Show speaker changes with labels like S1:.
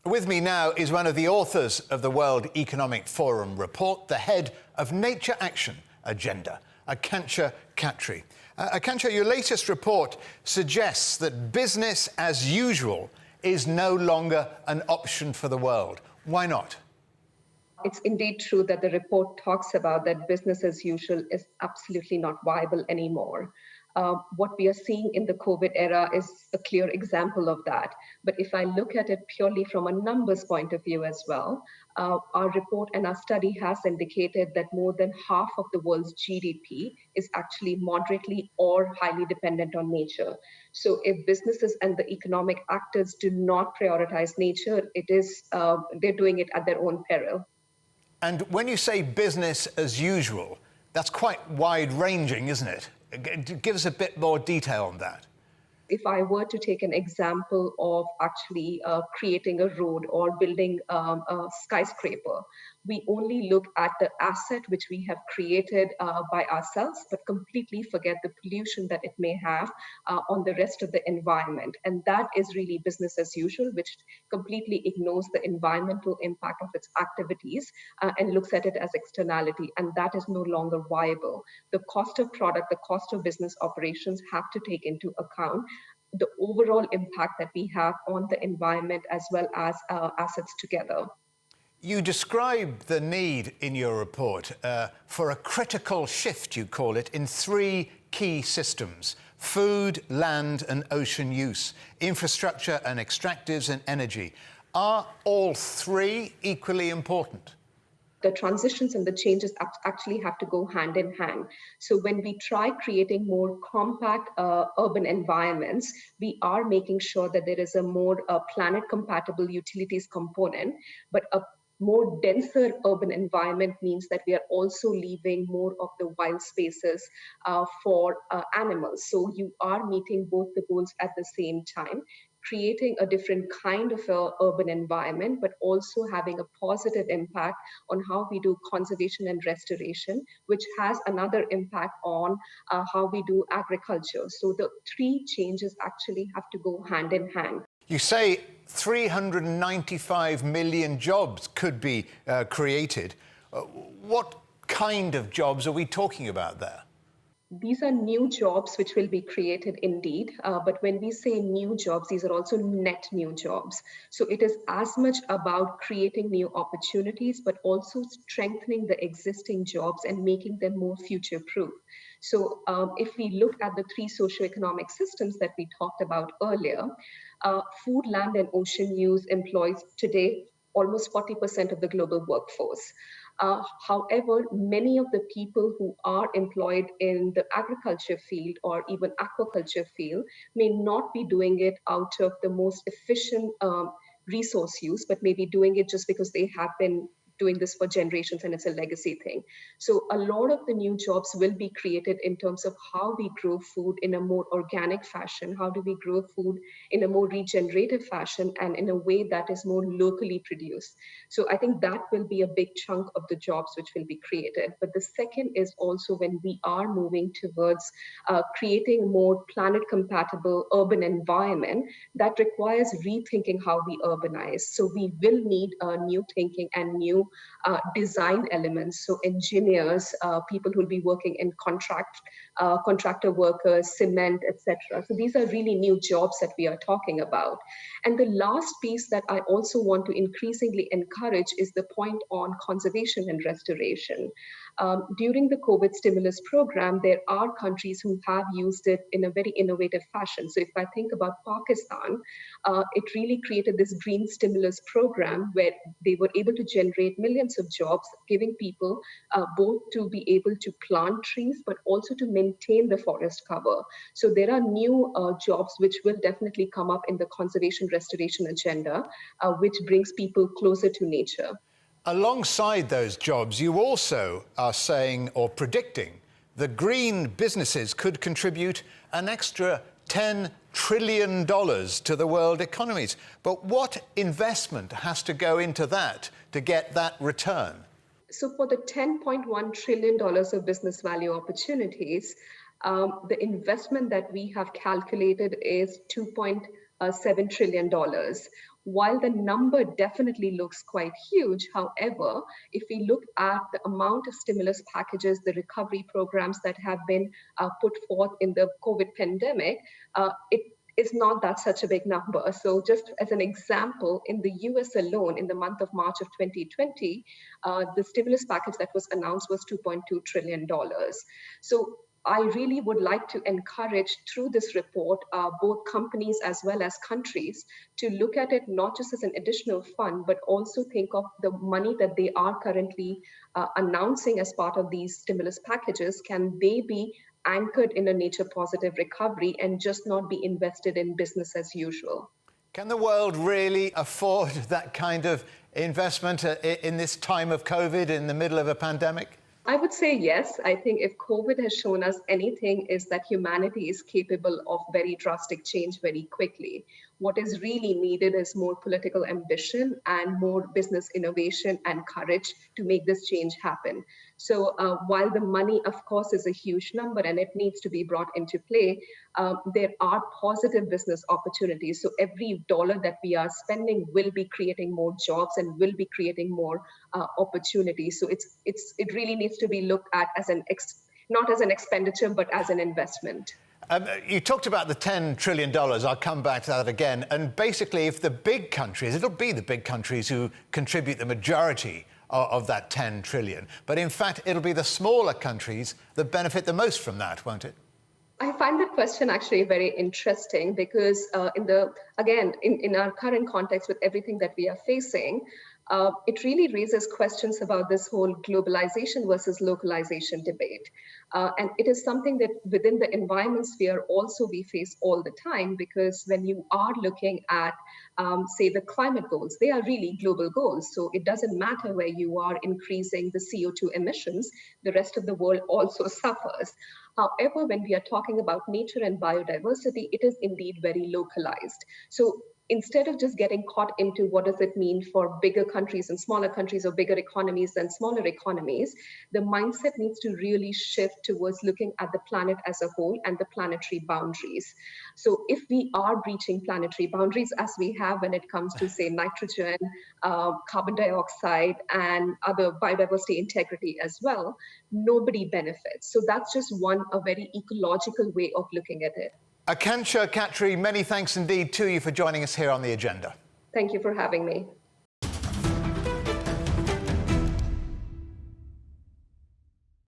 S1: With me now is one of the authors of the World Economic Forum report, the head of Nature Action Agenda, Akanksha Khatri. Akanksha, your latest report suggests that business as usual is no longer an option for the world. Why not?
S2: It's indeed true that the report talks about that business as usual is absolutely not viable anymore. What we are seeing in the COVID era is a clear example of that. But if I look at it purely from a numbers point of view as well, our report and our study has indicated that more than half of the world's GDP is actually moderately or highly dependent on nature. So if businesses and the economic actors do not prioritize nature, they're doing it at their own peril.
S1: And when you say business as usual, that's quite wide-ranging, isn't it? Give us a bit more detail on that.
S2: If I were to take an example of actually creating a road or building a skyscraper, we only look at the asset which we have created by ourselves, but completely forget the pollution that it may have on the rest of the environment. And that is really business as usual, which completely ignores the environmental impact of its activities and looks at it as externality. And that is no longer viable. The cost of product, the cost of business operations have to take into account the overall impact that we have on the environment as well as assets together.
S1: You describe the need in your report for a critical shift, you call it, in three key systems: food, land and ocean use, infrastructure and extractives and energy. Are all three equally important?
S2: The transitions and the changes actually have to go hand in hand. So when we try creating more compact urban environments, we are making sure that there is a more planet-compatible utilities component, but a more denser urban environment means that we are also leaving more of the wild spaces for animals. So you are meeting both the goals at the same time, creating a different kind of urban environment, but also having a positive impact on how we do conservation and restoration, which has another impact on how we do agriculture. So the three changes actually have to go hand in hand.
S1: You say 395 million jobs could be created. What kind of jobs are we talking about there?
S2: These are new jobs which will be created indeed, but when we say new jobs, these are also net new jobs. So it is as much about creating new opportunities, but also strengthening the existing jobs and making them more future-proof. So if we look at the three socioeconomic systems that we talked about earlier, food, land, and ocean use employs today almost 40% of the global workforce. However, many of the people who are employed in the agriculture field or even aquaculture field may not be doing it out of the most efficient resource use, but maybe doing it just because they have been doing this for generations and it's a legacy thing. So a lot of the new jobs will be created in terms of how we grow food in a more organic fashion, how do we grow food in a more regenerative fashion and in a way that is more locally produced. So I think that will be a big chunk of the jobs which will be created. But the second is also when we are moving towards creating a more planet-compatible urban environment that requires rethinking how we urbanize. So we will need new thinking and new design elements. So engineers, people who will be working in contractor workers, cement, etc. So these are really new jobs that we are talking about. And the last piece that I also want to increasingly encourage is the point on conservation and restoration. During the COVID stimulus program, there are countries who have used it in a very innovative fashion. So if I think about Pakistan, it really created this green stimulus program where they were able to generate millions of jobs, giving people both to be able to plant trees, but also to maintain the forest cover. So there are new jobs which will definitely come up in the conservation restoration agenda, which brings people closer to nature.
S1: Alongside those jobs, you also are saying or predicting that green businesses could contribute an extra $10 trillion to the world economies. But what investment has to go into that to get that return?
S2: So for the $10.1 trillion of business value opportunities, the investment that we have calculated is $2.7 trillion. while the number definitely looks quite huge, however, if we look at the amount of stimulus packages, the recovery programs that have been put forth in the COVID pandemic, it is not that such a big number. So just as an example, in the US alone, in the month of March of 2020, the stimulus package that was announced was $2.2 trillion. So I really would like to encourage through this report, both companies as well as countries to look at it not just as an additional fund, but also think of the money that they are currently announcing as part of these stimulus packages. Can they be anchored in a nature positive recovery and just not be invested in business as usual?
S1: Can the world really afford that kind of investment in this time of COVID, in the middle of a pandemic?
S2: I would say yes. I think if COVID has shown us anything, is that humanity is capable of very drastic change very quickly. What is really needed is more political ambition and more business innovation and courage to make this change happen. So while the money, of course, is a huge number and it needs to be brought into play, there are positive business opportunities. So every dollar that we are spending will be creating more jobs and will be creating more opportunities. So it really needs to be looked at as not as an expenditure, but as an investment.
S1: You talked about the $10 trillion. I'll come back to that again. And basically, if the big countries, it'll be the big countries who contribute the majority of that 10 trillion. But in fact, it'll be the smaller countries that benefit the most from that, won't it?
S2: I find that question actually very interesting because in our current context with everything that we are facing, it really raises questions about this whole globalization versus localization debate. And it is something that within the environment sphere also we face all the time, because when you are looking at, say, the climate goals, they are really global goals. So it doesn't matter where you are increasing the CO2 emissions, the rest of the world also suffers. However, when we are talking about nature and biodiversity, it is indeed very localized. So instead of just getting caught into what does it mean for bigger countries and smaller countries, or bigger economies and smaller economies, the mindset needs to really shift towards looking at the planet as a whole and the planetary boundaries. So if we are breaching planetary boundaries, as we have when it comes to, say, nitrogen, carbon dioxide, and other biodiversity integrity as well, nobody benefits. So that's just a very ecological way of looking at it.
S1: Akanksha, Khatri, many thanks indeed to you for joining us here on The Agenda.
S2: Thank you for having me.